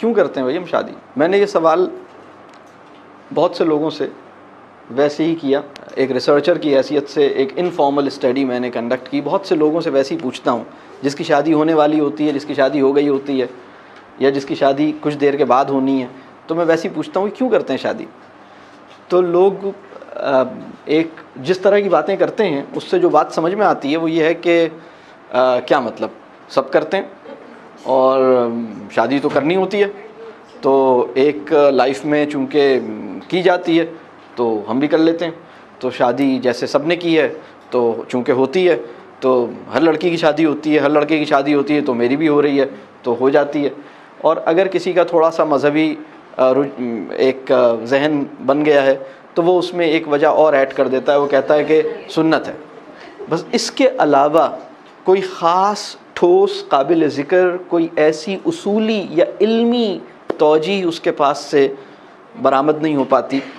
کیوں کرتے ہیں بھائی ہم شادی؟ میں نے یہ سوال بہت سے لوگوں سے ویسے ہی کیا، ایک ریسرچر کی حیثیت سے ایک انفارمل اسٹڈی میں نے کنڈکٹ کی، بہت سے لوگوں سے ویسے ہی پوچھتا ہوں جس کی شادی ہونے والی ہوتی ہے، جس کی شادی ہو گئی ہوتی ہے، یا جس کی شادی کچھ دیر کے بعد ہونی ہے، تو میں ویسے ہی پوچھتا ہوں کہ کیوں کرتے ہیں شادی؟ تو لوگ ایک جس طرح کی باتیں کرتے ہیں اس سے جو بات سمجھ میں آتی ہے وہ یہ ہے کہ کیا مطلب سب کرتے ہیں اور شادی تو کرنی ہوتی ہے، تو ایک لائف میں چونکہ کی جاتی ہے تو ہم بھی کر لیتے ہیں، تو شادی جیسے سب نے کی ہے تو چونکہ ہوتی ہے تو ہر لڑکی کی شادی ہوتی ہے، ہر لڑکے کی شادی ہوتی ہے تو میری بھی ہو رہی ہے تو ہو جاتی ہے۔ اور اگر کسی کا تھوڑا سا مذہبی ایک ذہن بن گیا ہے تو وہ اس میں ایک وجہ اور ایڈ کر دیتا ہے، وہ کہتا ہے کہ سنت ہے۔ بس اس کے علاوہ کوئی خاص ٹھوس قابل ذکر کوئی ایسی اصولی یا علمی توجیہ اس کے پاس سے برآمد نہیں ہو پاتی